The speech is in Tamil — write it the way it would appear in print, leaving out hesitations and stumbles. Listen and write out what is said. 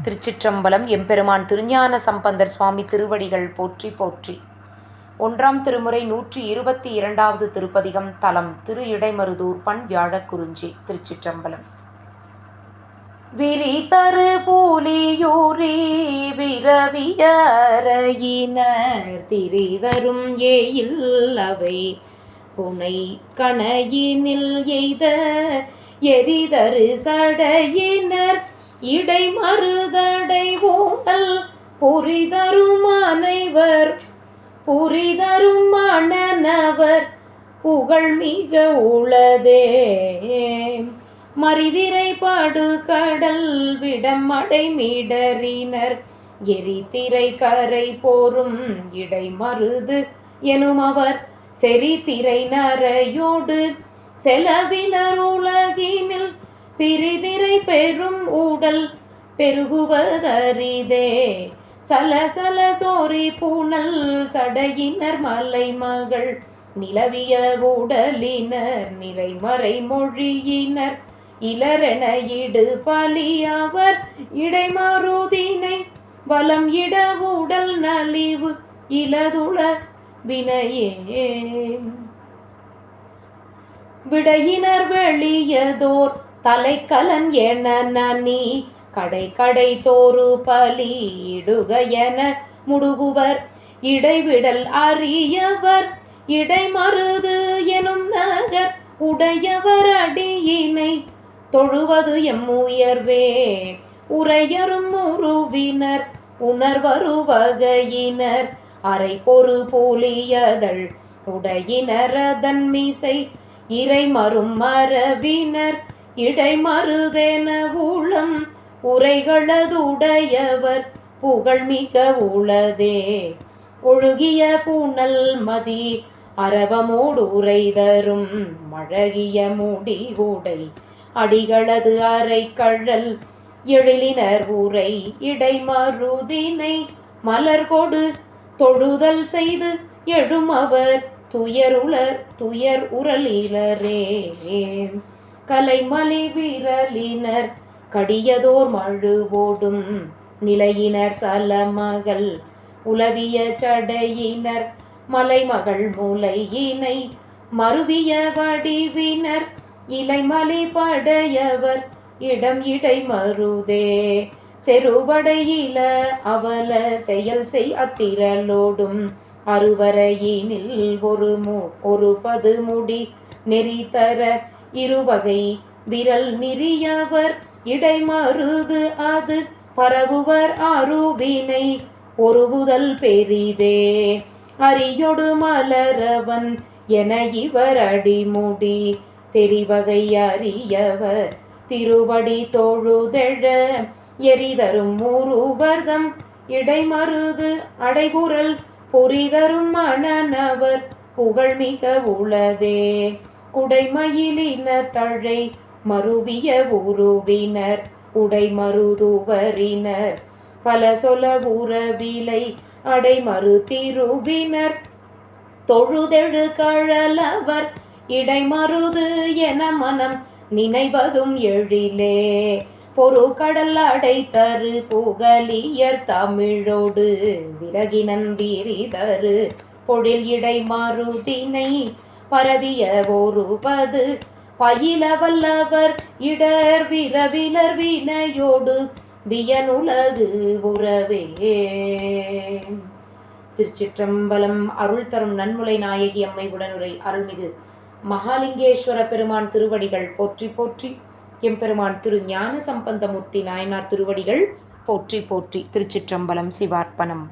திருச்சிற்றம்பலம். எம்பெருமான் திருஞான சம்பந்தர் சுவாமி திருவடிகள் போற்றி போற்றி. 1ஆம் திருமுறை 122வது திருப்பதிகம். தலம் திரு இடைமருதூர். பண் வியாழக்குறிஞ்சி. திருச்சிற்றம்பலம். விரிதரு பூலியூரி விரவியறையினர் திரிதரும் ஏயில் அவை புனை கணையினில் எய்த எரிதரு சடையினர் இடைமருதடை ஊடல் புரிதரும் அனைவர் புரிதரும் மணனவர் புகழ் மிக உளதே. மரிதிரை படு கடல் விடம் அடைமிடறினர் எரித்திரை கரை போரும் இடைமருது எனும் அவர் செரித்திரை நரையோடு செலவினர் உலகினில் பிரிதிரை பெரும் ஊடல் பெருகுவதரிதே. சலசல சோரி பூனல் சடையினர் மலை மகள் நிலவிய உடலினர் நிறைமறை மொழியினர் இளரென இடு பலி அவர் இடைமருதினை வலம் இட உடல் நலிவு இளதுள வினையே. விடையினர் வெளியதோர் தலைக்கலன் என நனி கடை கடை தோறு பலி இடுக என முடுகுவர் இடைவிடல் அறியவர் இடைமருது எனும் நகர் உடையவர் அடியினை தொழுவது எம்முயர்வே. உரையரும் உருவினர் உணர்வருவகையினர் அரை பொறு போலியதழ் உடையினர் அதன் மீசை இறைமரும் மரபினர் இடைமருதென உளம் உரைகளதுடையவர் புகழ் மிக உளதே. ஒழுகிய பூனல் மதி அரவமோடு உரைதரும் மழகிய முடிவுடை அடிகளது அரை கழல் எழிலினர் உரை இடைமருதினை மலர் கொடு தொழுதல் செய்து எழும் அவர் துயர் உரலிலரே. கலைமலி விரலினர் கடியதோர் மழுவோடும் நிலையினர் சலமகள் உலவிய சடையினர் மலைமகள் முலையினை மருவிய வடிவினர் இலைமலி படையவர் இடம் இடைமருதே. செருவடையில அவல செயல் செய் அத்திரலோடும் அறுவரையினில் ஒரு பதுமுடி நெறிதர இருவகை விரல் நெறியவர் இடைமருது அது பரவுவர் அருவினை ஒருவுதல் பெரிதே. அரியொடு மலரவன் என இவர் அடிமுடி தெரிவகை அறியவர் திருவடி தொழுதெழ எரிதரும் மூருவர்தம் இடைமருது அடைபுரல் புரிதரும் மணனவர் புகழ் மிக உளதே. குடைமயிலின தழை மருவிய உருவினர் உடைமருதுவரினர் பல சொல உறவிலை அடைமரு திருவினர் தொழுதெழு கழலவர் இடைமருது என மனம் நினைவதும் எழிலே. பொறு கடல் அடைத்தரு புகலியர் தமிழோடு விரகினன் விரிதரு பொழில் இடைமருதினை பரவிய ஒருபது பயில வல்லவர் இடர் விரவிலர் வினையோடு வியனுலகு உறவே. திருச்சிற்றம்பலம். அருள் தரும் நன்முலை நாயகி அம்மை உடனுரை அருள்மிகு மகாலிங்கேஸ்வர பெருமான் திருவடிகள் போற்றி போற்றி. எம்பெருமான் திரு ஞான சம்பந்தமூர்த்தி நாயனார் திருவடிகள் போற்றி போற்றி. திருச்சிற்றம்பலம். சிவார்ப்பணம்.